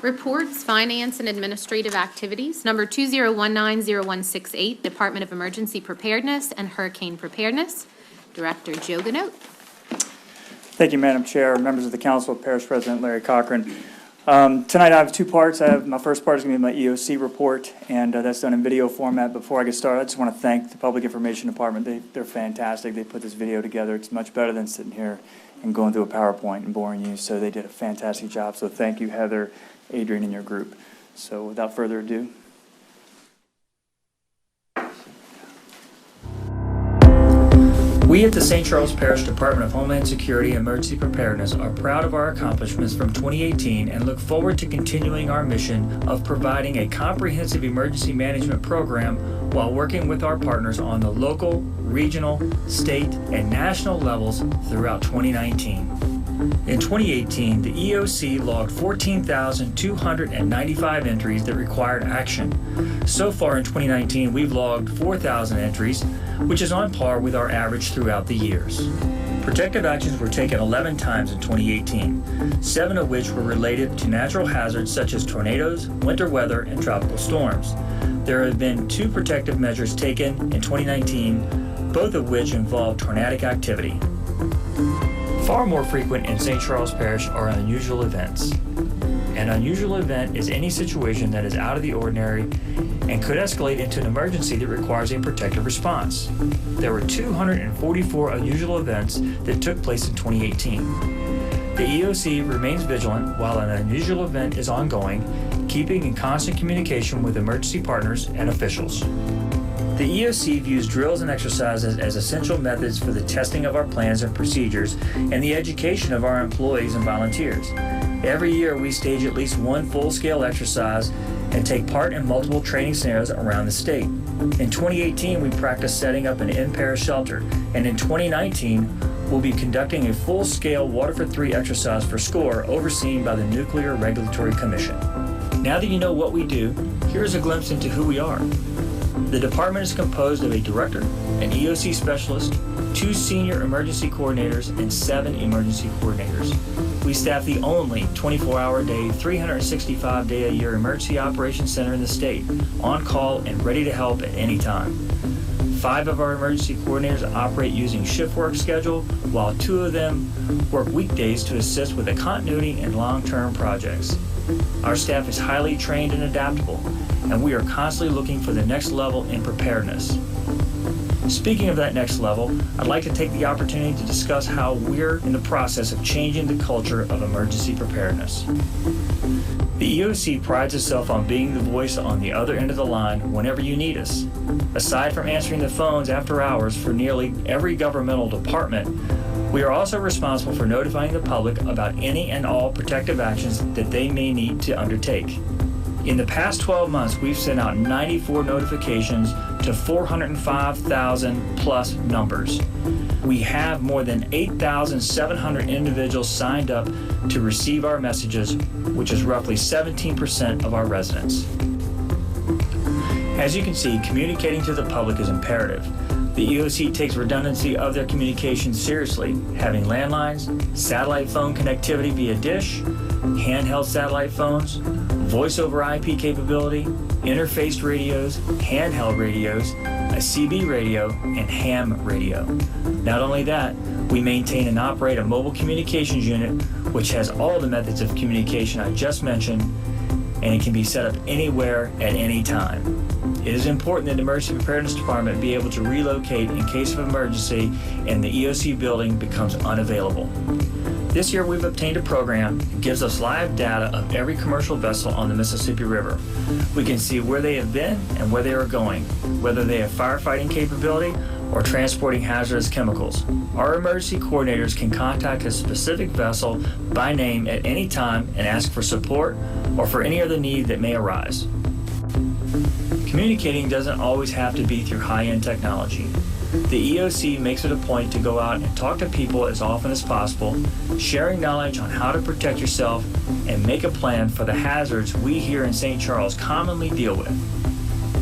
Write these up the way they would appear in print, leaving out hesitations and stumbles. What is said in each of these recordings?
Reports, Finance and Administrative Activities, number 20190168, Department of Emergency Preparedness and Hurricane Preparedness. Director Joe Ganote. Thank you, Madam Chair, members of the Council, Parish President Larry Cochran. Tonight I have two parts. My first part is going to be my EOC report, and that's done in video format. Before I get started, I just want to thank the Public Information Department. They're fantastic. They put this video together. It's much better than sitting here and going through a PowerPoint and boring you, so they did a fantastic job. So thank you, Heather, Adrian, and your group. So without further ado. We at the St. Charles Parish Department of Homeland Security and Emergency Preparedness are proud of our accomplishments from 2018 and look forward to continuing our mission of providing a comprehensive emergency management program while working with our partners on the local, regional, state, and national levels throughout 2019. In 2018, the EOC logged 14,295 entries that required action. So far in 2019, we've logged 4,000 entries, which is on par with our average throughout the years. Protective actions were taken 11 times in 2018, 7 of which were related to natural hazards such as tornadoes, winter weather, and tropical storms. There have been 2 protective measures taken in 2019, both of which involve tornadic activity. Far more frequent in St. Charles Parish are unusual events. An unusual event is any situation that is out of the ordinary and could escalate into an emergency that requires a protective response. There were 244 unusual events that took place in 2018. The EOC remains vigilant while an unusual event is ongoing, keeping in constant communication with emergency partners and officials. The EOC views drills and exercises as essential methods for the testing of our plans and procedures and the education of our employees and volunteers. Every year we stage at least one full-scale exercise and take part in multiple training scenarios around the state. In 2018 we practiced setting up an in-parish shelter, and in 2019 we'll be conducting a full-scale Waterford 3 exercise for SCORE overseen by the Nuclear Regulatory Commission. Now that you know what we do, here's a glimpse into who we are. The department is composed of a director, an EOC specialist, 2 senior emergency coordinators, and 7 emergency coordinators. We staff the only 24-hour-a-day, 365-day-a-year emergency operations center in the state, on call and ready to help at any time. 5 of our emergency coordinators operate using shift work schedule, while 2 of them work weekdays to assist with the continuity and long-term projects. Our staff is highly trained and adaptable, and we are constantly looking for the next level in preparedness. Speaking of that next level, I'd like to take the opportunity to discuss how we're in the process of changing the culture of emergency preparedness. The EOC prides itself on being the voice on the other end of the line whenever you need us. Aside from answering the phones after hours for nearly every governmental department, we are also responsible for notifying the public about any and all protective actions that they may need to undertake. In the past 12 months, we've sent out 94 notifications to 405,000 plus numbers. We have more than 8,700 individuals signed up to receive our messages, which is roughly 17% of our residents. As you can see, communicating to the public is imperative. The EOC takes redundancy of their communications seriously, having landlines, satellite phone connectivity via dish, handheld satellite phones, voice over IP capability, interfaced radios, handheld radios, a CB radio, and ham radio. Not only that, we maintain and operate a mobile communications unit which has all the methods of communication I just mentioned, and it can be set up anywhere at any time. It is important that the Emergency Preparedness Department be able to relocate in case of emergency and the EOC building becomes unavailable. This year we've obtained a program that gives us live data of every commercial vessel on the Mississippi River. We can see where they have been and where they are going, whether they have firefighting capability or transporting hazardous chemicals. Our emergency coordinators can contact a specific vessel by name at any time and ask for support or for any other need that may arise. Communicating doesn't always have to be through high-end technology. The EOC makes it a point to go out and talk to people as often as possible, sharing knowledge on how to protect yourself and make a plan for the hazards we here in St. Charles commonly deal with.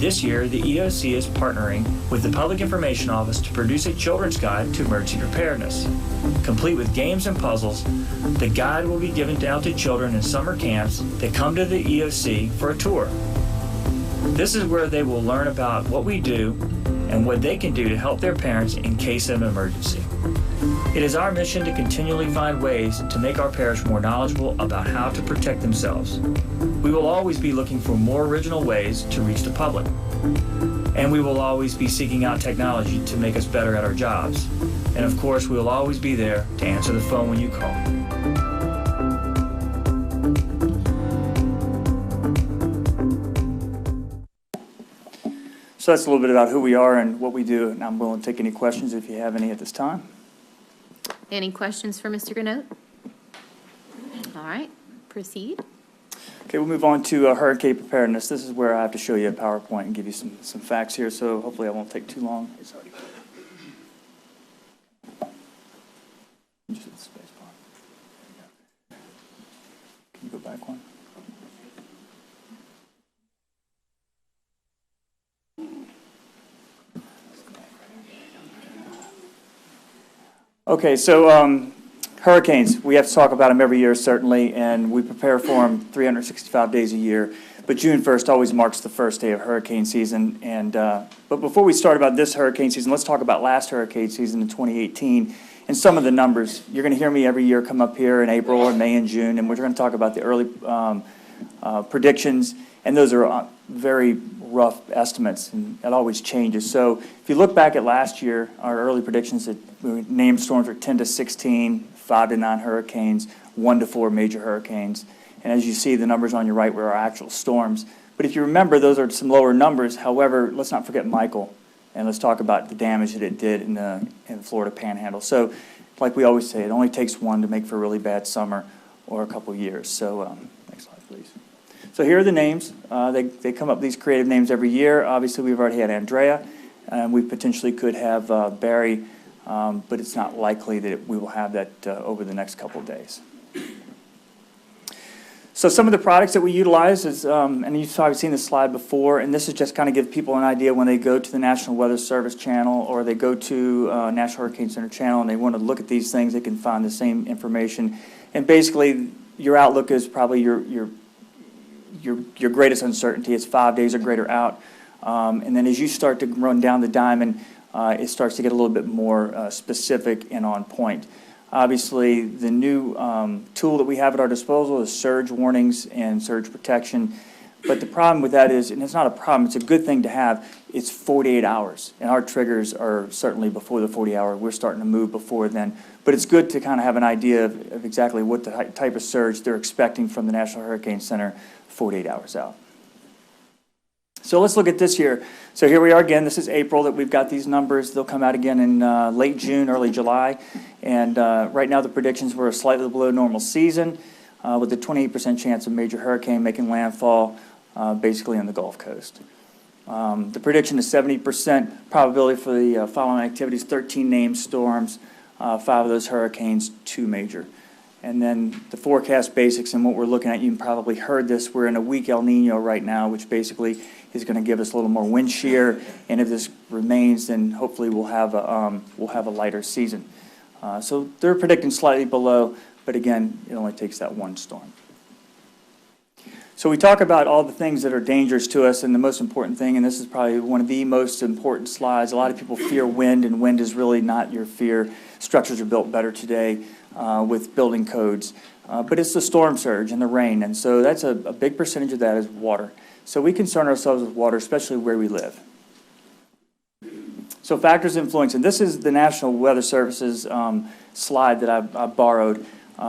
this year, the EOC is partnering with the Public Information Office to produce a children's guide to emergency preparedness. Complete with games and puzzles, the guide will be given out to children in summer camps that come to the EOC for a tour. This is where they will learn about what we do and what they can do to help their parents in case of an emergency. It is our mission to continually find ways to make our parish more knowledgeable about how to protect themselves. We will always be looking for more original ways to reach the public. And we will always be seeking out technology to make us better at our jobs. And of course, we will always be there to answer the phone when you call. So that's a little bit about who we are and what we do, and I'm willing to take any questions if you have any at this time. Any questions for Mr. Granot? All right, proceed. Okay, we'll move on to hurricane preparedness. This is where I have to show you a PowerPoint and give you some facts here, so hopefully I won't take too long. It's already... Just hit the space bar. Can you go back one? Okay, so hurricanes, we have to talk about them every year, certainly, and we prepare for them 365 days a year. But June 1st always marks the first day of hurricane season. And but before we start about this hurricane season, let's talk about last hurricane season in 2018 and some of the numbers. You're going to hear me every year come up here in April or May and June, and we're going to talk about the early predictions, and those are very rough estimates, and it always changes. So if you look back at last year, our early predictions that we named storms were 10 to 16, 5 to 9 hurricanes, 1 to 4 major hurricanes. And as you see, the numbers on your right were our actual storms. But if you remember, those are some lower numbers. However, let's not forget Michael, and let's talk about the damage that it did in the Florida Panhandle. So like we always say, it only takes one to make for a really bad summer or a couple years. So next slide, please. So here are the names. They come up with these creative names every year. Obviously, we've already had Andrea, and we potentially could have Barry, but it's not likely that we will have that over the next couple of days. So some of the products that we utilize is, and you've probably seen this slide before, and this is just kind of give people an idea when they go to the National Weather Service channel or they go to National Hurricane Center channel and they want to look at these things, they can find the same information. And basically, your outlook is probably your greatest uncertainty. It's 5 days or greater out. And then as you start to run down the diamond, it starts to get a little bit more specific and on point. Obviously, the new tool that we have at our disposal is surge warnings and surge protection. But the problem with that is, and it's not a problem, it's a good thing to have, it's 48 hours. And our triggers are certainly before the 40 hour. We're starting to move before then. But it's good to kind of have an idea of exactly what the type of surge they're expecting from the National Hurricane Center 48 hours out. So let's look at this year. So here we are again. This is April that we've got these numbers. They'll come out again in late June, early July. And right now the predictions were slightly below normal season with a 28% chance of major hurricane making landfall basically on the Gulf Coast. The prediction is 70% probability for the following activities: 13 named storms, 5 of those hurricanes, 2 major. And then the forecast basics and what we're looking at, you probably heard this, we're in a weak El Nino right now, which basically is going to give us a little more wind shear. And if this remains, then hopefully we'll have a lighter season. So they're predicting slightly below, but again, it only takes that one storm. So we talk about all the things that are dangerous to us, and the most important thing, and this is probably one of the most important slides, a lot of people fear wind, and wind is really not your fear. Structures are built better today with building codes, but it's the storm surge and the rain, and so that's a big percentage of that is water. So we concern ourselves with water, especially where we live. So factors influencing. This is the National Weather Service's slide that I borrowed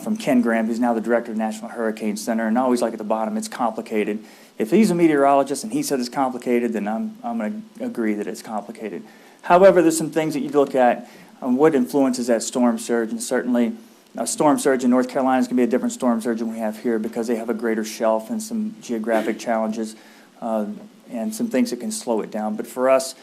from Ken Graham, who's now the director of the National Hurricane Center, and I always like at the bottom, it's complicated. If he's a meteorologist and he said it's complicated, then I'm going to agree that it's complicated. However, there's some things that you look at what influences that storm surge, and certainly a storm surge in North Carolina is going to be a different storm surge than we have here because they have a greater shelf and some geographic challenges and some things that can slow it down. But for us,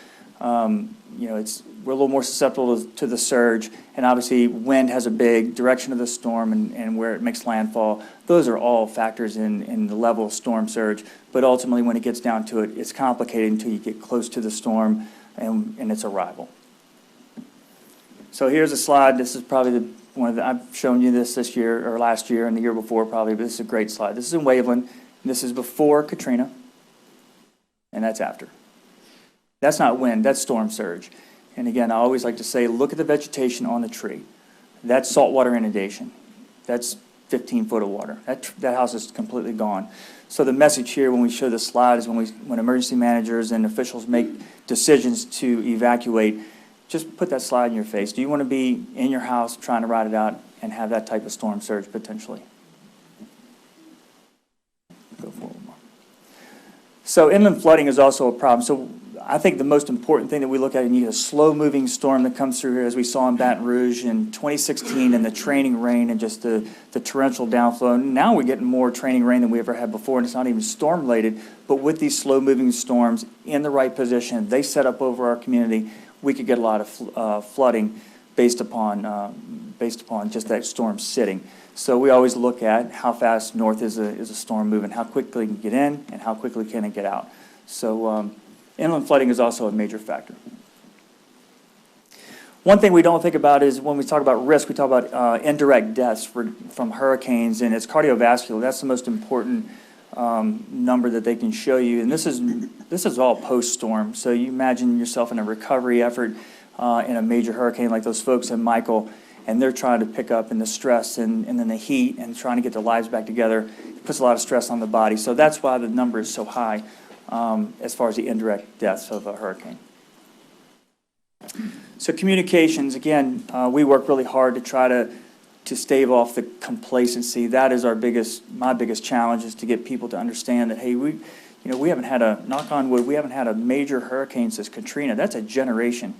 you know, we're a little more susceptible to the surge, and obviously wind has a big direction of the storm and where it makes landfall. Those are all factors in the level of storm surge, but ultimately when it gets down to it, it's complicated until you get close to the storm and its arrival. So here's a slide. This is probably I've shown you this year or last year and the year before probably, but this is a great slide. This is in Waveland. This is before Katrina, and that's after. That's not wind, that's storm surge. And again, I always like to say, look at the vegetation on the tree. That's saltwater inundation. That's 15 foot of water. That house is completely gone. So the message here when we show the slide is when emergency managers and officials make decisions to evacuate, just put that slide in your face. Do you want to be in your house trying to ride it out and have that type of storm surge potentially? Go forward more. So inland flooding is also a problem. So I think the most important thing that we look at, and you get a slow-moving storm that comes through here, as we saw in Baton Rouge in 2016, and the training rain and just the torrential downflow. Now we're getting more training rain than we ever had before, and it's not even storm-related. But with these slow-moving storms in the right position, they set up over our community, we could get a lot of flooding based upon just that storm sitting. So we always look at how fast north is a storm moving, how quickly it can get in, and how quickly can it get out. So inland flooding is also a major factor. One thing we don't think about is when we talk about risk, we talk about indirect deaths from hurricanes, and it's cardiovascular. That's the most important number that they can show you. And this is all post-storm. So you imagine yourself in a recovery effort in a major hurricane like those folks in Michael, and they're trying to pick up in the stress and then the heat and trying to get their lives back together. It puts a lot of stress on the body. So that's why the number is so high as far as the indirect deaths of a hurricane. So communications, again, we work really hard to try to stave off the complacency. That is my biggest challenge, is to get people to understand that, hey, we haven't had knock on wood, we haven't had a major hurricane since Katrina. That's a generation.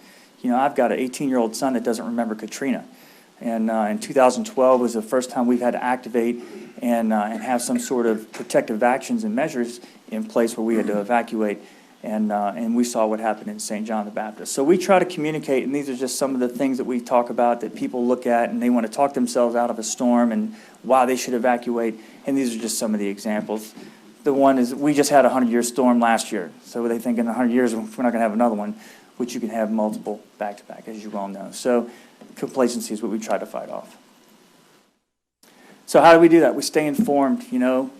I've got an 18-year-old son that doesn't remember Katrina. And in 2012 was the first time we've had to activate and have some sort of protective actions and measures in place where we had to evacuate. And we saw what happened in St. John the Baptist. So we try to communicate, and these are just some of the things that we talk about that people look at, and they want to talk themselves out of a storm and why they should evacuate. And these are just some of the examples. The one is, we just had a 100-year storm last year. So they think in 100 years we're not going to have another one, which you can have multiple back-to-back, as you well know. So complacency is what we try to fight off. So how do we do that? We stay informed.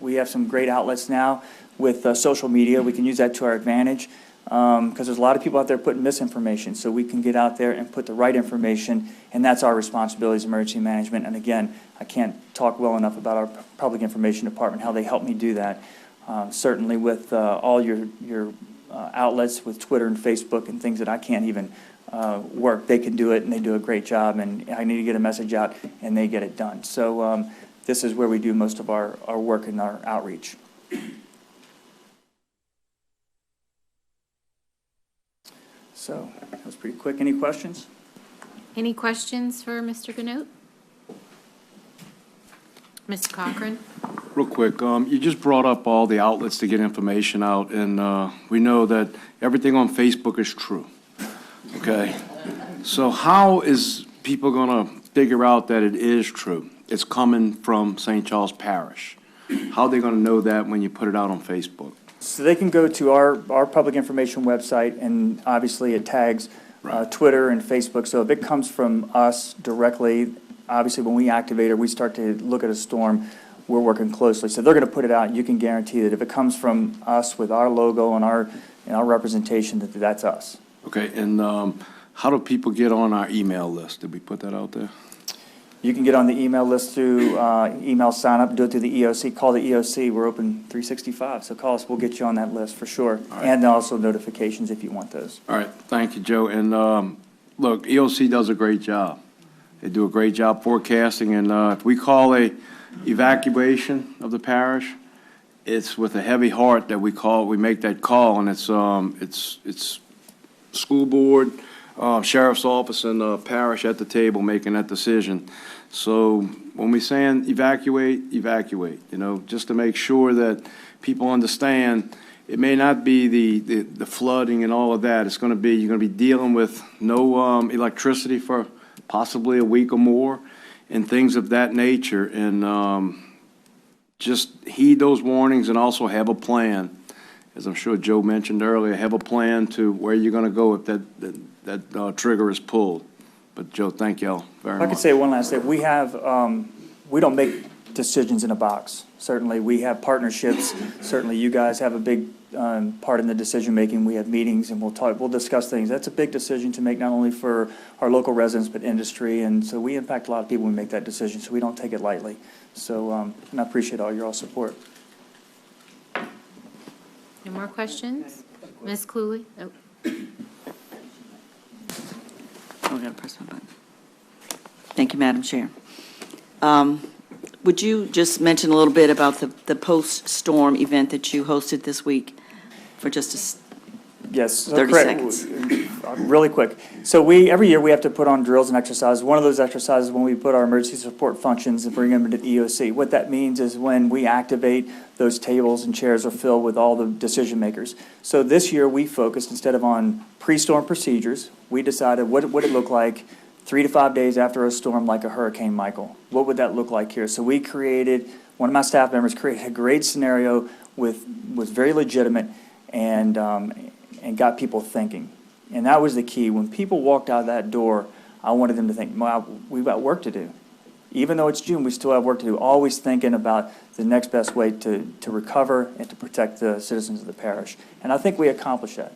We have some great outlets now with social media. We can use that to our advantage because there's a lot of people out there putting misinformation. So we can get out there and put the right information, and that's our responsibility as emergency management. And again, I can't talk well enough about our public information department, how they help me do that. Certainly with all your outlets with Twitter and Facebook and things that I can't even work, they can do it, and they do a great job. And I need to get a message out, and they get it done. So this is where we do most of our work and our outreach. So that was pretty quick. Any questions? Any questions for Mr. Ganote? Mr. Cochran? Real quick, you just brought up all the outlets to get information out, and we know that everything on Facebook is true, okay? So how is people going to figure out that it is true? It's coming from St. Charles Parish. How are they going to know that when you put it out on Facebook? So they can go to our public information website, and obviously it tags Twitter and Facebook. So if it comes from us directly, obviously when we activate or we start to look at a storm, we're working closely. So they're going to put it out, and you can guarantee that if it comes from us with our logo and our representation, that's us. Okay, and how do people get on our email list? Did we put that out there? You can get on the email list through email sign up, do it through the EOC, call the EOC. We're open 365, so call us. We'll get you on that list for sure. Right. And also notifications if you want those. All right, thank you, Joe. And look, EOC does a great job. They do a great job forecasting, and if we call a evacuation of the parish, it's with a heavy heart that we make that call, and it's school board, sheriff's office, and parish at the table making that decision. So when we're saying evacuate, just to make sure that people understand, it may not be the flooding and all of that. It's gonna be, you're gonna be dealing with no electricity for possibly a week or more, and things of that nature. And just heed those warnings and also have a plan. As I'm sure Joe mentioned earlier, have a plan to where you're gonna go if that trigger is pulled. But Joe, thank y'all very If much. I could say one last thing, we have, we don't make decisions in a box. Certainly, we have partnerships. Certainly, you guys have a big part in the decision-making. We have meetings, and we'll discuss things. That's a big decision to make, not only for our local residents, but industry. And so we impact a lot of people when we make that decision, so we don't take it lightly. So, and I appreciate all your support. No more questions? Ms. Cluley? Oh. Oh, I gotta press my button. Thank you, Madam Chair. Would you just mention a little bit about the post-storm event that you hosted this week for just Yes. So 30 correct. seconds. Really quick. So every year we have to put on drills and exercises. One of those exercises is when we put our emergency support functions and bring them into the EOC. What that means is when we activate, those tables and chairs are filled with all the decision makers. So this year we focused, instead of on pre-storm procedures, we decided what would it look like 3 to 5 days after a storm like a Hurricane Michael. What would that look like here? So we created, one of my staff members created a great scenario was very legitimate and got people thinking. And that was the key. When people walked out that door, I wanted them to think, wow, we've got work to do. Even though it's June, we still have work to do. Always thinking about the next best way to recover and to protect the citizens of the parish. And I think we accomplished that.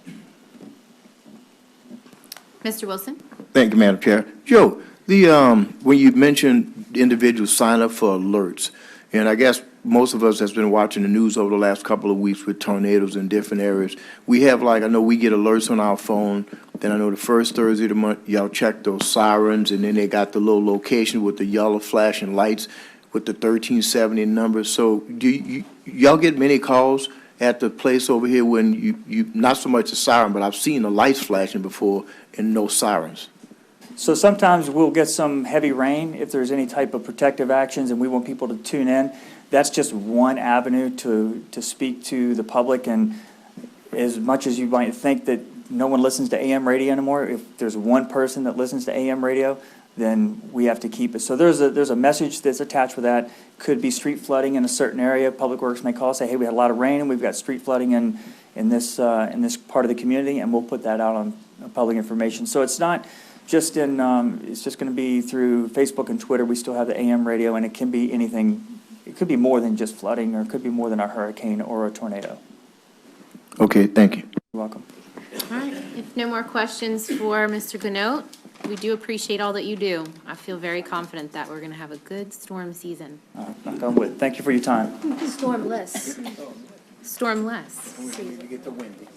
Mr. Wilson? Thank you, Madam Chair. Joe, when you mentioned individuals sign up for alerts, and I guess most of us has been watching the news over the last couple of weeks with tornadoes in different areas. We have, I know we get alerts on our phone. Then I know the first Thursday of the month, y'all check those sirens, and then they got the little location with the yellow flashing lights with the 1370 number. So do y'all get many calls at the place over here when you not so much a siren, but I've seen the lights flashing before and no sirens? So sometimes we'll get some heavy rain if there's any type of protective actions and we want people to tune in. That's just one avenue to speak to the public. And as much as you might think that no one listens to AM radio anymore, if there's one person that listens to AM radio, then we have to keep it. So there's a message that's attached with that. Could be street flooding in a certain area. Public Works may call, say, hey, we had a lot of rain and we've got street flooding in this part of the community, and we'll put that out on public information. So it's not just it's just going to be through Facebook and Twitter. We still have the AM radio, and it can be anything. It could be more than just flooding, or it could be more than a hurricane or a tornado. Okay, thank you. You're welcome. All right, if no more questions for Mr. Ganote, we do appreciate all that you do. I feel very confident that we're going to have a good storm season. Knock on wood. Thank you for your time. Stormless. Stormless.